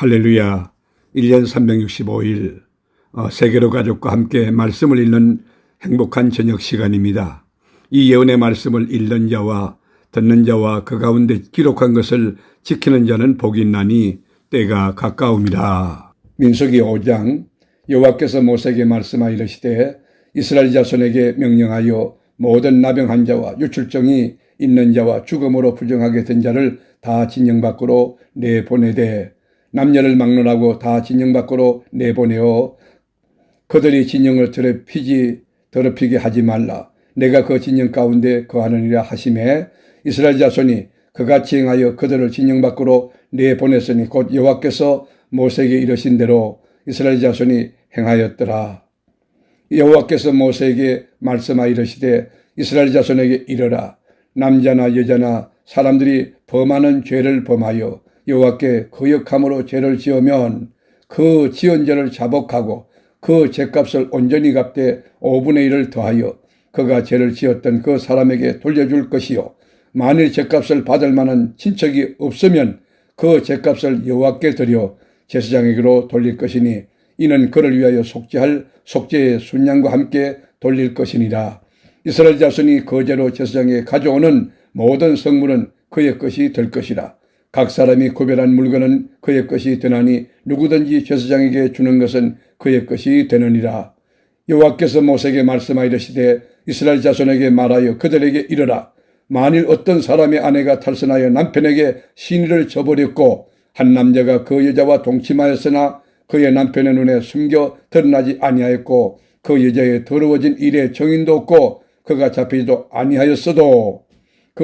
할렐루야. 1년 365일 세계로 가족과 함께 말씀을 읽는 행복한 저녁 시간입니다. 이 예언의 말씀을 읽는 자와 듣는 자와 그 가운데 기록한 것을 지키는 자는 복이 있나니 때가 가까움이라. 민수기 5장 여호와께서 모세에게 말씀하여 이르시되 이스라엘 자손에게 명령하여 모든 나병한 자와 유출증이 있는 자와 죽음으로 부정하게 된 자를 다 진영 밖으로 내보내되 남녀를 막론하고 다 진영 밖으로 내보내어 그들이 진영을 더럽히게 하지 말라. 내가 그 진영 가운데 거하느니라 하시매 이스라엘 자손이 그같이 행하여 그들을 진영 밖으로 내보냈으니 곧 여호와께서 모세에게 이르신 대로 이스라엘 자손이 행하였더라. 여호와께서 모세에게 말씀하여 이르시되 이스라엘 자손에게 이르라. 남자나 여자나 사람들이 범하는 죄를 범하여 여호와께 거역함으로 죄를 지으면 그 지은 죄를 자복하고 그 죄값을 온전히 갚되 5분의 1을 더하여 그가 죄를 지었던 그 사람에게 돌려줄 것이요 만일 죄값을 받을 만한 친척이 없으면 그 죄값을 여호와께 드려 제사장에게로 돌릴 것이니 이는 그를 위하여 속죄할 속죄의 순양과 함께 돌릴 것이니라. 이스라엘 자손이 거제로 제사장에 가져오는 모든 성물은 그의 것이 될 것이라. 각 사람이 구별한 물건은 그의 것이 되나니 누구든지 제사장에게 주는 것은 그의 것이 되느니라. 여호와께서 모세에게 말씀하여 이르시되 이스라엘 자손에게 말하여 그들에게 이르라. 만일 어떤 사람의 아내가 탈선하여 남편에게 시니를 저버렸고 한 남자가 그 여자와 동침하였으나 그의 남편의 눈에 숨겨 드러나지 아니하였고 그 여자의 더러워진 일에 정인도 없고 그가 잡히지도 아니하였어도 그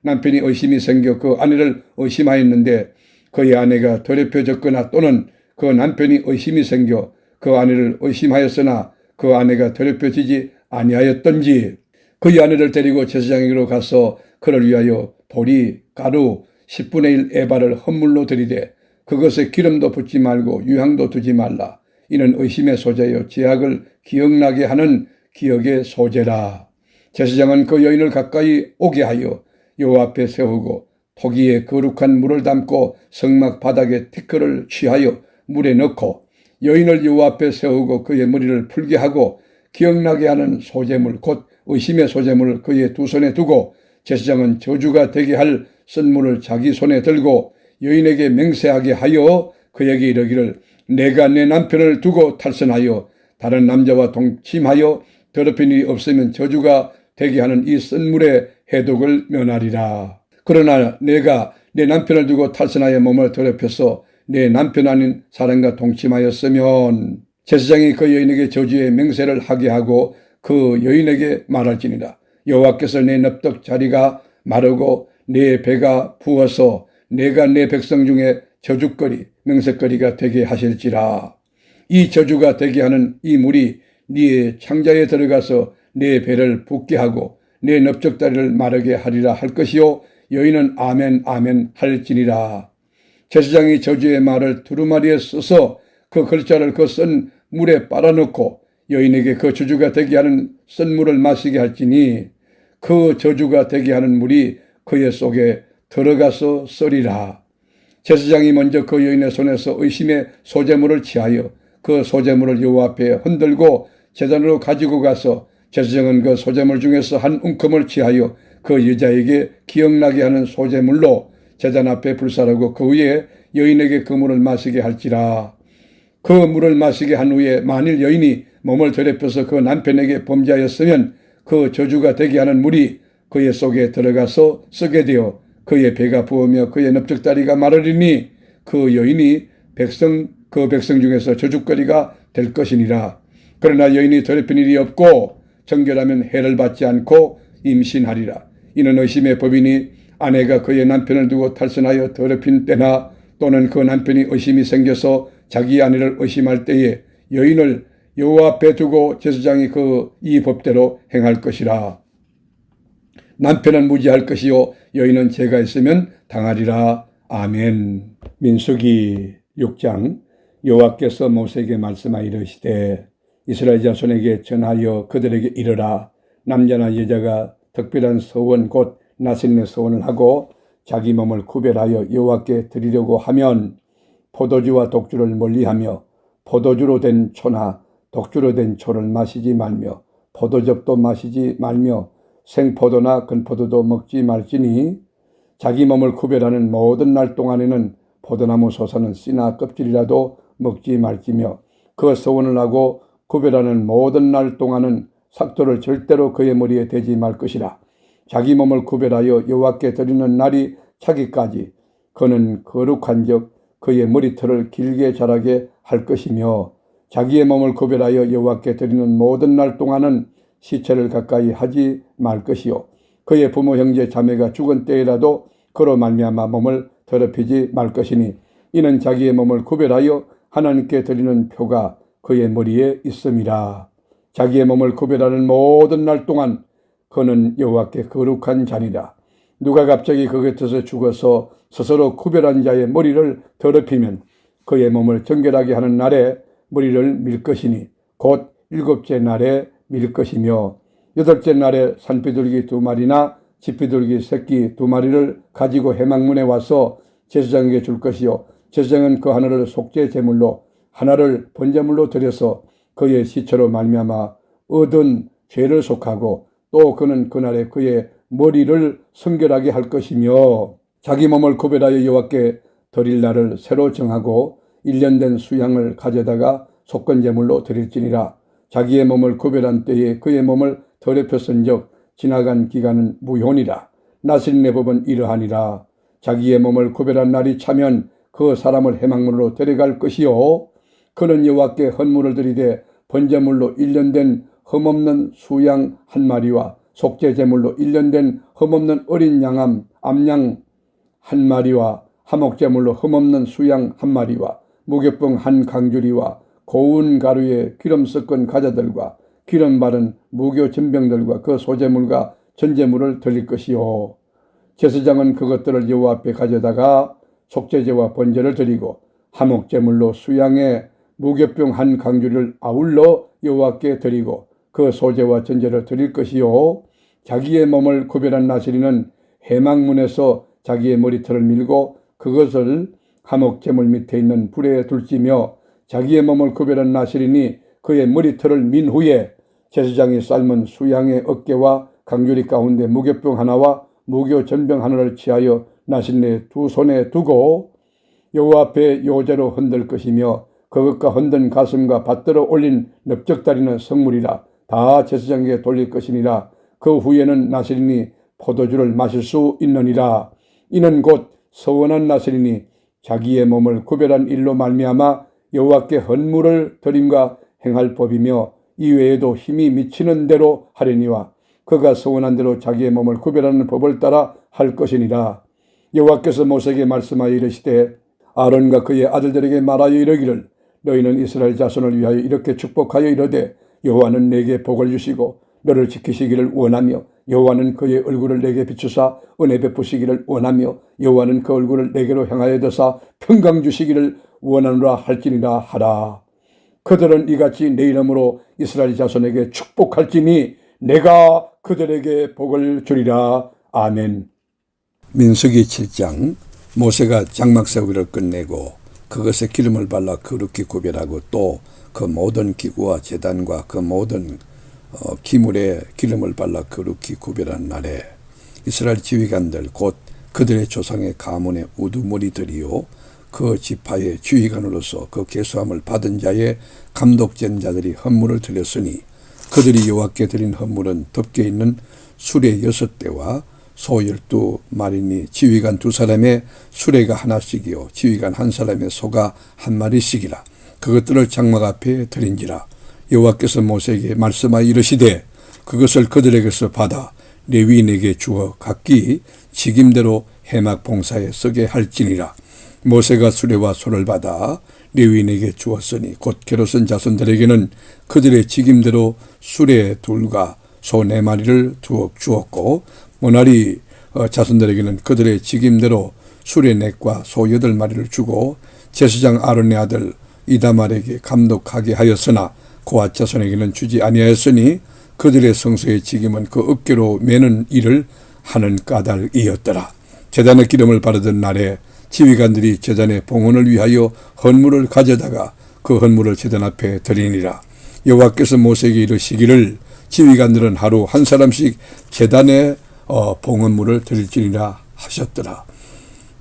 남편이 의심이 생겨 그 아내를 의심하였는데 그의 아내가 더럽혀졌거나 또는 그 남편이 의심이 생겨 그 아내를 의심하였으나 그 아내가 더럽혀지지 아니하였던지 그의 아내를 데리고 제사장에게로 가서 그를 위하여 보리, 가루, 10분의 1 에바를 헌물로 드리되 그것에 기름도 붓지 말고 유향도 두지 말라. 이는 의심의 소재요 죄악을 기억나게 하는 기억의 소재라. 제사장은 그 여인을 가까이 오게 하여 여호와 앞에 세우고 토기에 거룩한 물을 담고 성막 바닥에 티끌을 취하여 물에 넣고 여인을 여호와 앞에 세우고 그의 머리를 풀게 하고 기억나게 하는 소재물 곧 의심의 소재물을 그의 두 손에 두고 제사장은 저주가 되게 할 쓴물을 자기 손에 들고 여인에게 맹세하게 하여 그에게 이르기를 내가 내 남편을 두고 탈선하여 다른 남자와 동침하여 더럽힌 일이 없으면 저주가 되게 하는 이 쓴물의 해독을 면하리라. 그러나 내가 내 남편을 두고 탈선하여 몸을 더럽혀서 내 남편 아닌 사람과 동침하였으면 제사장이 그 여인에게 저주의 맹세를 하게 하고 그 여인에게 말할지니라. 여호와께서 내 납득 자리가 마르고 내 배가 부어서 내가 내 백성 중에 저주거리 맹세거리가 되게 하실지라. 이 저주가 되게 하는 이 물이 네 창자에 들어가서 내 배를 붓게 하고 내 넓적다리를 마르게 하리라 할 것이요 여인은 아멘 아멘 할지니라. 제사장이 저주의 말을 두루마리에 써서 그 글자를 그 쓴 물에 빨아넣고 여인에게 그 저주가 되게 하는 쓴 물을 마시게 할지니 그 저주가 되게 하는 물이 그의 속에 들어가서 썰이라. 제사장이 먼저 그 여인의 손에서 의심의 소재물을 취하여 그 소재물을 여호와 앞에 흔들고 제단으로 가지고 가서 제사장은 그 소재물 중에서 한 움큼을 취하여 그 여자에게 기억나게 하는 소재물로 제단 앞에 불사르고 그 위에 여인에게 그 물을 마시게 할지라. 그 물을 마시게 한 후에 만일 여인이 몸을 더럽혀서 그 남편에게 범죄하였으면 그 저주가 되게 하는 물이 그의 속에 들어가서 썩게 되어 그의 배가 부으며 그의 넓적다리가 마르리니 그 여인이 그 백성 중에서 저주거리가 될 것이니라. 그러나 여인이 더럽힌 일이 없고 정결하면 해를 받지 않고 임신하리라. 이는 의심의 법이니 아내가 그의 남편을 두고 탈선하여 더럽힌 때나 또는 그 남편이 의심이 생겨서 자기 아내를 의심할 때에 여인을 여호와 앞에 두고 제사장이 이 법대로 행할 것이라. 남편은 무지할 것이요 여인은 죄가 있으면 당하리라. 아멘. 민수기 6장 여호와께서 모세에게 말씀하여 이르시되 이스라엘 자손에게 전하여 그들에게 이르라. 남자나 여자가 특별한 서원 곧 나신의 서원을 하고 자기 몸을 구별하여 여호와께 드리려고 하면 포도주와 독주를 멀리하며 포도주로 된 초나 독주로 된 초를 마시지 말며 포도즙도 마시지 말며 생포도나 건포도도 먹지 말지니 자기 몸을 구별하는 모든 날 동안에는 포도나무 솟아는 씨나 껍질이라도 먹지 말지며 그 서원을 하고 구별하는 모든 날 동안은 삭도를 절대로 그의 머리에 대지 말 것이라. 자기 몸을 구별하여 여호와께 드리는 날이 차기까지 그는 거룩한즉 그의 머리털을 길게 자라게 할 것이며 자기의 몸을 구별하여 여호와께 드리는 모든 날 동안은 시체를 가까이 하지 말 것이요 그의 부모 형제 자매가 죽은 때에라도 그로 말미암아 몸을 더럽히지 말 것이니 이는 자기의 몸을 구별하여 하나님께 드리는 표가 그의 머리에 있음이라. 자기의 몸을 구별하는 모든 날 동안 그는 여호와께 거룩한 자니라. 누가 갑자기 그 곁에서 죽어서 스스로 구별한 자의 머리를 더럽히면 그의 몸을 정결하게 하는 날에 머리를 밀 것이니 곧 7째 날에 밀 것이며 8째 날에 산비둘기 2마리나 집비둘기 새끼 2마리를 가지고 회막문에 와서 제사장에게 줄 것이요 제사장은 그 하나를 속죄 제물로 하나를 번제물로 드려서 그의 시체로 말미암아 얻은 죄를 속하고 또 그는 그날에 그의 머리를 성결하게 할 것이며 자기 몸을 구별하여 여호와께 드릴 날을 새로 정하고 1년 된 수양을 가져다가 속건제물로 드릴지니라. 자기의 몸을 구별한 때에 그의 몸을 더럽혔은즉 지나간 기간은 무효니라. 나실인의 법은 이러하니라. 자기의 몸을 구별한 날이 차면 그 사람을 회막문으로 데려갈 것이요 그는 여호와께 헌물을 드리되 번제물로 1년 된 흠없는 수양 1마리와 속죄제물로 1년 된 흠없는 어린 양암 암양 1마리와 화목제물로 흠없는 수양 1마리와 무교병 1강주리와 고운 가루에 기름 섞은 과자들과 기름 바른 무교 전병들과 그 소제물과 전제물을 드릴 것이요 제사장은 그것들을 여호와 앞에 가져다가 속죄제와 번제를 드리고 화목제물로 수양의 무교병 1강주리를 아울러 여호와께 드리고 그 소제와 전제를 드릴 것이요 자기의 몸을 구별한 나시리는 회막문에서 자기의 머리털을 밀고 그것을 화목제물 밑에 있는 불에 둘지며 자기의 몸을 구별한 나시리니 그의 머리털을 민 후에 제사장이 삶은 수양의 어깨와 강주리 가운데 무교병 하나와 무교 전병 하나를 취하여 나시린의 2손에 두고 여호와 앞에 요제로 흔들 것이며 그것과 흔든 가슴과 받들어 올린 넓적다리는 성물이라 다 제사장에게 돌릴 것이니라. 그 후에는 나시린이 포도주를 마실 수 있느니라. 이는 곧 서원한 나시린이 자기의 몸을 구별한 일로 말미암아 여호와께 헌물을 드림과 행할 법이며 이외에도 힘이 미치는 대로 하려니와 그가 서원한 대로 자기의 몸을 구별하는 법을 따라 할 것이니라. 여호와께서 모세에게 말씀하여 이르시되 아론과 그의 아들들에게 말하여 이르기를 너희는 이스라엘 자손을 위하여 이렇게 축복하여 이르되 여호와는 내게 복을 주시고 너를 지키시기를 원하며 여호와는 그의 얼굴을 내게 비추사 은혜 베푸시기를 원하며 여호와는 그 얼굴을 내게로 향하여 드사 평강 주시기를 원하노라 할지니라 하라. 그들은 이같이 내 이름으로 이스라엘 자손에게 축복할지니 내가 그들에게 복을 주리라. 아멘. 민수기 7장 모세가 장막세우기를 끝내고 그것에 기름을 발라 거룩히 구별하고 또 그 모든 기구와 제단과 그 모든 기물에 기름을 발라 거룩히 구별한 날에 이스라엘 지휘관들 곧 그들의 조상의 가문의 우두머리들이요 그 지파의 지휘관으로서 그 계수함을 받은 자의 감독된 자들이 헌물을 드렸으니 그들이 여호와께 드린 헌물은 덮개 있는 수레 6대와 소 12마리니 지휘관 2사람의 수레가 하나씩이요 지휘관 1사람의 소가 1마리씩이라. 그것들을 장막 앞에 드린지라. 여호와께서 모세에게 말씀하여 이르시되 그것을 그들에게서 받아 레위인에게 주어 각기 직임대로 회막 봉사에 쓰게 할지니라. 모세가 수레와 소를 받아 레위인에게 주었으니 곧 게르손 자손들에게는 그들의 직임대로 수레 2과 소 4마리를 주었고 모나리 자손들에게는 그들의 직임대로 수레 4과 소 8마리를 주고 제사장 아론의 아들 이다말에게 감독하게 하였으나 고앗 자손에게는 주지 아니하였으니 그들의 성소의 직임은 그 어깨로 매는 일을 하는 까닭이었더라. 제단의 기름을 바르던 날에 지휘관들이 제단의 봉헌을 위하여 헌물을 가져다가 그 헌물을 제단 앞에 드리니라. 여호와께서 모세에게 이르시기를 지휘관들은 하루 한 사람씩 제단에 봉헌물을 드릴지니라 하셨더라.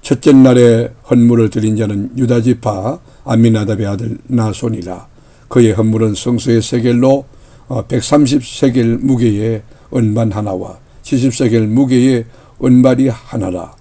첫째 날에 헌물을 드린 자는 유다지파 암미나답의 아들 나손이라. 그의 헌물은 성소의 세겔로 130세겔 무게의 은반 하나와 70세겔 무게의 은발이 하나라.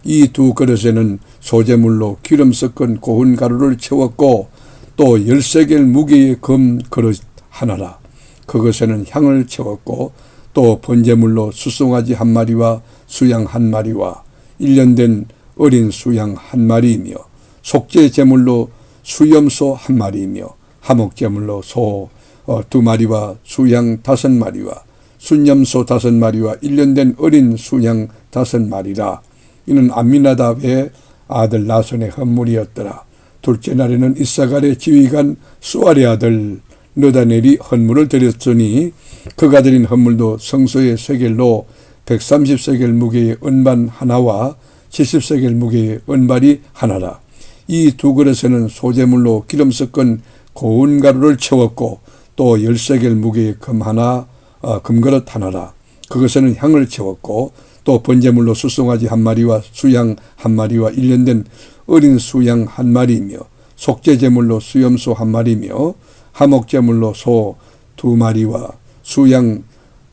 이 두 그릇에는 소재물로 기름 섞은 고운 가루를 채웠고 또 10세겔 무게의 금 그릇 하나라. 그것에는 향을 채웠고 또 번제물로 수송아지 한 마리와 수양 한 마리와 1년 된 어린 수양 한 마리이며 속죄 제물로 수염소 한 마리이며 화목 제물로 소 2마리와 수양 5마리와 순염소 5마리와 1년 된 어린 수양 5마리라. 이는 암미나답의 아들 나손의 헌물이었더라. 둘째 날에는 이사갈의 지휘관 수알의 아들 느다넬이 헌물을 드렸으니 그가 드린 헌물도 성소의 세겔로 130세겔 무게의 은반 하나와 70세겔 무게의 은발이 하나라. 이 두 그릇에는 소재물로 기름 섞은 고운 가루를 채웠고 또 10세겔 무게의 금그릇 하나라. 그것에는 향을 채웠고 또 번제물로 수송아지 한 마리와 수양 한 마리와 1년 된 어린 수양 한 마리이며 속죄제물로 수염소 한 마리며 화목제물로 소 2마리와 수양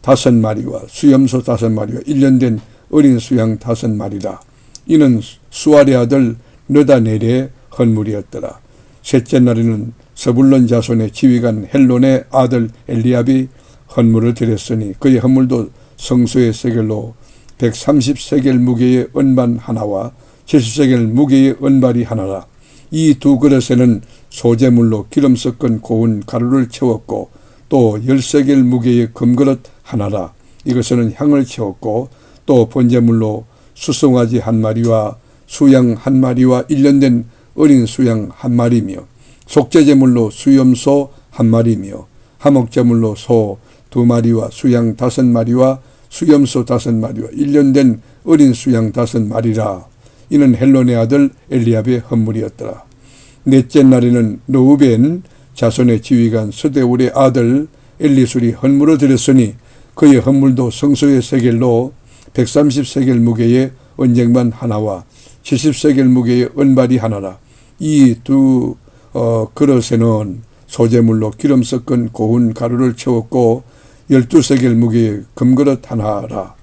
5마리와 수염소 5마리와 1년 된 어린 수양 5마리라. 이는 수알의 아들 느다넬의 헌물이었더라. 셋째 날에는 서불론 자손의 지휘관 헬론의 아들 엘리압이 헌물을 드렸으니 그의 헌물도 성소의 세겔로 130세겔 무게의 은반 하나와 70세겔 무게의 은발이 하나라. 이 두 그릇에는 소재물로 기름 섞은 고운 가루를 채웠고 또 10세겔 무게의 금그릇 하나라. 이것에는 향을 채웠고 또 번제물로 수송아지 한 마리와 수양 한 마리와 1년 된 어린 수양 한 마리며 속죄제물로 수염소 한 마리며 화목제물로 소 2마리와 수양 5마리와 수염소 5마리와 1년 된 어린 수양 5마리라. 이는 헬론의 아들 엘리압의 헌물이었더라. 넷째 날에는 르우벤 자손의 지휘관 스데울의 아들 엘리술이 헌물을 드렸으니 그의 헌물도 성소의 세겔로 130세겔 무게의 은쟁반 하나와 70세겔 무게의 은발이 하나라. 이 두 그릇에는 소재물로 기름 섞은 고운 가루를 채웠고 12세겔 무게의 금그릇 하나라.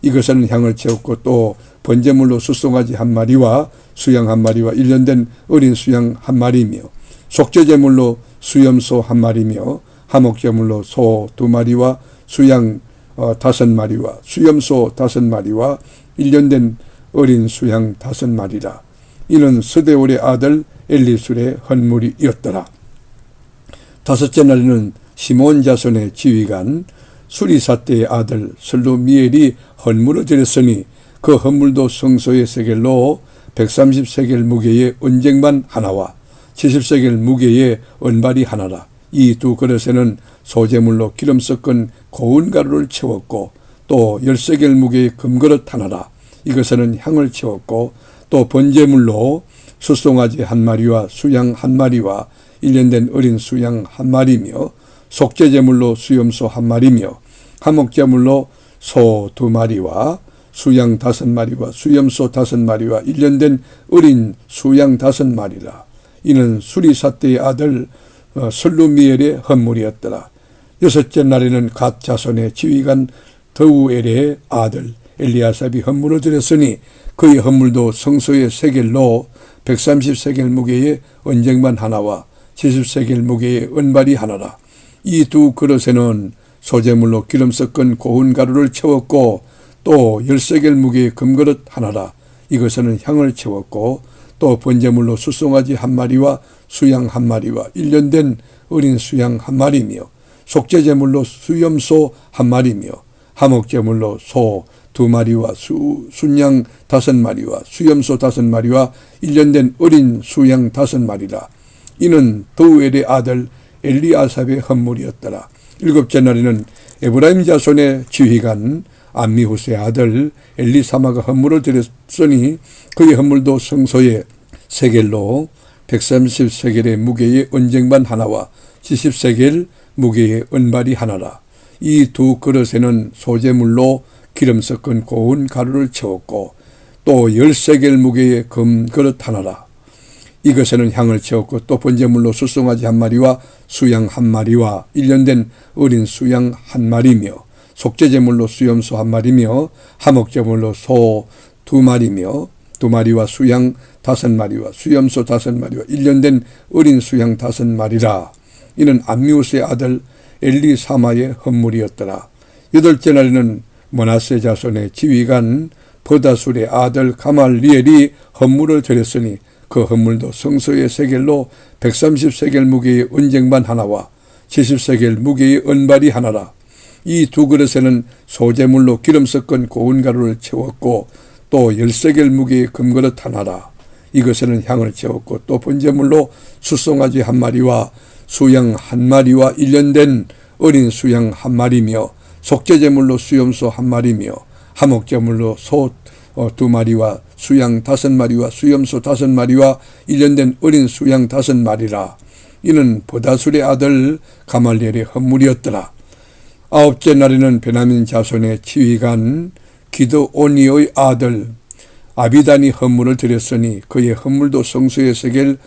이것에는 향을 채웠고 또 번제물로 수송아지 한 마리와 수양 한 마리와 1년 된 어린 수양 한 마리이며 속죄제물로 수염소 한 마리며 화목제물로 소 2마리와 수양 5마리와 수염소 5마리와 1년 된 어린 수양 5마리라. 이는 스데울의 아들 엘리술의 헌물이었더라. 다섯째 날에는 시몬 자손의 지휘관 수리사떼의 아들 슬루미엘이 헌물을 드렸으니 그 헌물도 성소의 세겔로 130세겔 무게의 은쟁반 하나와 70세겔 무게의 은발이 하나라. 이 두 그릇에는 소재물로 기름 섞은 고운 가루를 채웠고 또 10세겔 무게의 금그릇 하나라. 이것에는 향을 채웠고 또 번제물로 수송아지 한 마리와 수양 한 마리와 1년 된 어린 수양 한 마리며 속죄제물로 수염소 한 마리며 화목제물로 소 2마리와 수양 5마리와 수염소 5마리와 1년 된 어린 수양 5마리라. 이는 수리사떼의 아들 슬루미엘의 헌물이었더라. 여섯째 날에는 갓 자손의 지휘관 드우엘의 아들 엘리아삽이 헌물을 드렸으니 그의 헌물도 성소의 세겔로 130세겔 무게의 은쟁반 하나와 70세겔 무게의 은발이 하나라. 이 두 그릇에는 소재물로 기름 섞은 고운 가루를 채웠고 또 10세겔 무게의 금그릇 하나라. 이것에는 향을 채웠고 또 번제물로 수송아지 한 마리와 수양 한 마리와 1년 된 어린 수양 한 마리며 속죄제물로 수염소 한 마리며 화목제물로 소 2마리와 순양 5마리와 수염소 5마리와 1년 된 어린 수양 5마리라. 이는 드우엘의 아들 엘리아삽의 헌물이었더라. 일곱째 날에는 에브라임 자손의 지휘관 암미후스의 아들 엘리사마가 헌물을 드렸으니 그의 헌물도 성소의 세겔로 130세겔의 무게의 언쟁반 하나와 70세겔 무게의 은발이 하나라. 이 두 그릇에는 소재물로 기름 섞은 고운 가루를 채웠고 또 10세겔 무게의 금 그릇 하나라. 이것에는 향을 채웠고 또 번제물로 숫송아지 한 마리와 수양 한 마리와 1년 된 어린 수양 한 마리며 속죄제물로 수염소 한 마리며 하목제물로 소 2마리며 2마리와 수양 5마리와 수염소 5마리와 1년 된 어린 수양 5마리라. 이는 암미우스의 아들 엘리사마의 헌물이었더라. 8째 날에는 므낫세 자손의 지휘관 버다술의 아들 가말리엘이 헌물을 드렸으니 그 헌물도 성소의 세겔로 130세겔 무게의 언쟁반 하나와 70세겔 무게의 은발이 하나라. 이 두 그릇에는 소재물로 기름 섞은 고운 가루를 채웠고 또 10세겔 무게의 금그릇 하나라. 이것에는 향을 채웠고 또 번제물로 숫송아지 한 마리와 수양 한 마리와 1년 된 어린 수양 한 마리며 속죄제물로 수염소 한 마리며 하목제물로 소 2마리와 수양 5마리와 수염소 5마리와 1년 된 어린 수양 5마리라. 이는 버다술의 아들 가말리엘의 헌물이었더라. 9째 날에는 베냐민 자손의 지휘관 기드오니의 아들 아비단이 헌물을 드렸으니 그의 헌물도 성소의 세겔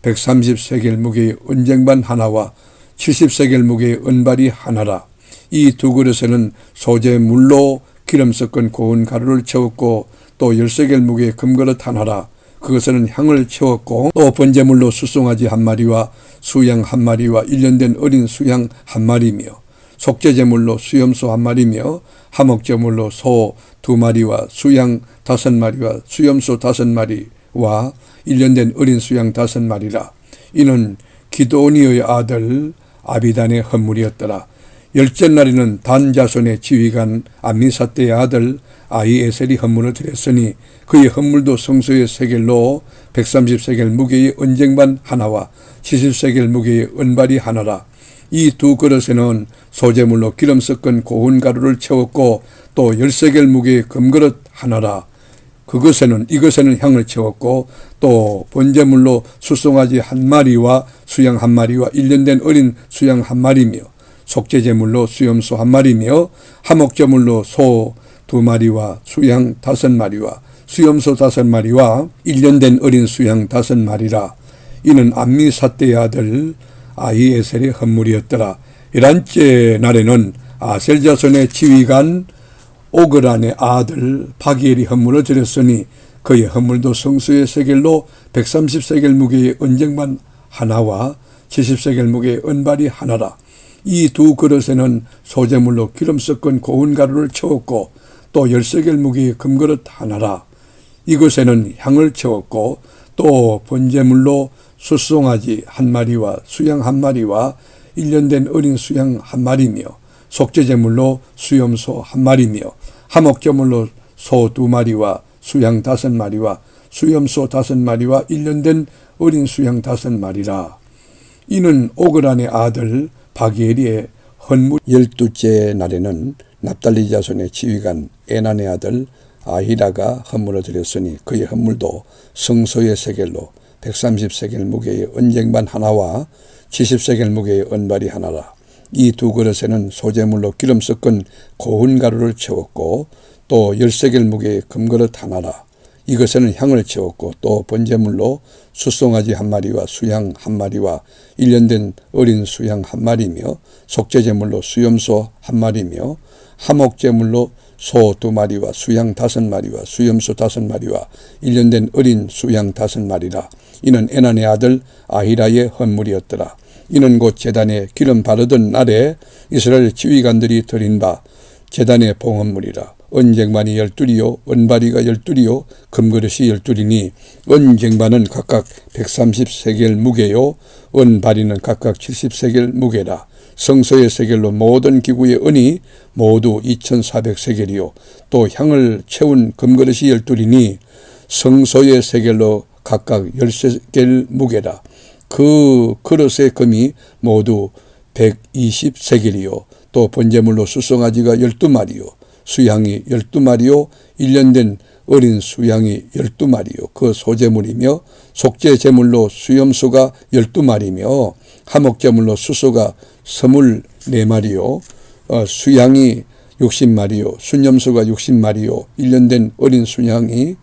130세겔 무게의 언쟁반 하나와 70세겔 무게의 은발이 하나라. 이 두 그릇에는 소재물로 기름 섞은 고운 가루를 채웠고 또 10세겔 무게의 금그릇 하나라. 그것에는 향을 채웠고 또 번제물로 숫송아지 한 마리와 수양 한 마리와 1년 된 어린 수양 한 마리며 속죄제물로 수염소 한 마리며 하목제물로 소 2마리와 수양 5마리와 수염소 5마리와 1년 된 어린 수양 5마리라. 이는 기드오니의 아들 아비단의 헌물이었더라. 10째 날에는 단 자손의 지휘관 암미사대의 아들 아히에셀이 헌물을 드렸으니 그의 헌물도 성소의 세겔로 130세겔 무게의 언쟁반 하나와 70세겔 무게의 은발이 하나라. 이 두 그릇에는 소재물로 기름 섞은 고운 가루를 채웠고 또 10세겔 무게의 금그릇 하나라. 이것에는 향을 채웠고 또 번제물로 숫송아지 한 마리와 수양 한 마리와 1년 된 어린 수양 한 마리며 속죄제물로 수염소 한 마리며 하목제물로 소 2마리와 수양 5마리와 수염소 5마리와 1년 된 어린 수양 5마리라. 이는 암미사대의 아들 아히에셀의 헌물이었더라. 11째 날에는 아셀 자손의 지휘관 오그란의 아들 바기엘이 헌물을 드렸으니 그의 헌물도 성소의 세겔로 130세겔 무게의 언쟁반 하나와 70세겔 무게의 은발이 하나라. 이 두 그릇에는 소재물로 기름 섞은 고운 가루를 채웠고 또 10세겔 무게의 금그릇 하나라. 이것에는 향을 채웠고 또 번제물로 숫송아지 한 마리와 수양 한 마리와 1년 된 어린 수양 한 마리며 속죄제물로 수염소 한 마리며 하목제물로 소 2마리와 수양 5마리와 수염소 5마리와 1년 된 어린 수양 5마리라. 이는 오그란의 아들 바기엘의 헌물. 12째 날에는 납달리 자손의 지휘관 에난의 아들 아히라가 헌물을 드렸으니 그의 헌물도 성소의 세겔로 130세겔 무게의 언쟁반 하나와 70세겔 무게의 은발이 하나라. 이 두 그릇에는 소재물로 기름 섞은 고운 가루를 채웠고 또 10세겔 무게의 금그릇 하나라. 이것에는 향을 채웠고 또 번제물로 숫송아지 한 마리와 수양 한 마리와 1년 된 어린 수양 한 마리며 속죄제물로 수염소 한 마리며 하목제물로 소 2마리와 수양 5마리와 수염소 5마리와 1년 된 어린 수양 5마리라. 이는 에난의 아들 아히라의 헌물이었더라. 이는 곧 제단에 기름 바르던 날에 이스라엘 지휘관들이 드린 바 제단의 봉헌물이라. 언쟁반이 12이요 은바리가 12이요 금그릇이 12이니 언쟁반은 각각 130세겔 무게요 은바리는 각각 70세겔 무게라. 성소의 세겔로 모든 기구의 은이 모두 2400세겔이요 또 향을 채운 금그릇이 12이니 성소의 세겔로 각각 10세겔 무게라. 그 그릇의 금이 모두 120세겔이요 또 번제물로 숫송아지가 12마리요 수양이 12마리요 1년 된 어린 수양이 12마리요 그 소제물이며 속죄제물로 수염수가 12마리며 화목제물로 수소가 24마리요 수양이 60마리요 순염수가 60마리요 1년 된 어린 수양이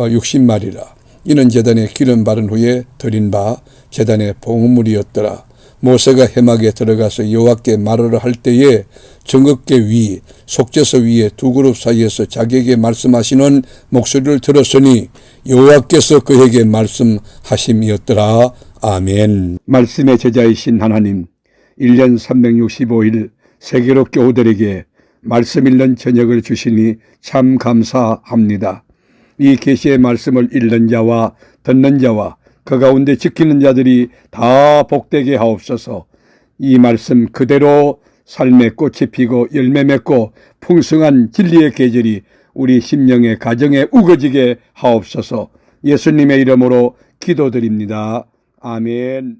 60마리라. 이는 제단에 기름 바른 후에 드린 바 제단의 봉물이었더라. 모세가 회막에 들어가서 여호와께 말하러 할 때에 정극계 위 속죄소 위에 두 그룹 사이에서 자기에게 말씀하시는 목소리를 들었으니 여호와께서 그에게 말씀하심이었더라. 아멘. 말씀의 제자이신 하나님, 1년 365일 세계로 교우들에게 말씀 읽는 저녁을 주시니 참 감사합니다. 이 계시의 말씀을 읽는 자와 듣는 자와 그 가운데 지키는 자들이 다 복되게 하옵소서. 이 말씀 그대로 삶의 꽃이 피고 열매 맺고 풍성한 진리의 계절이 우리 심령의 가정에 우거지게 하옵소서. 예수님의 이름으로 기도드립니다. 아멘.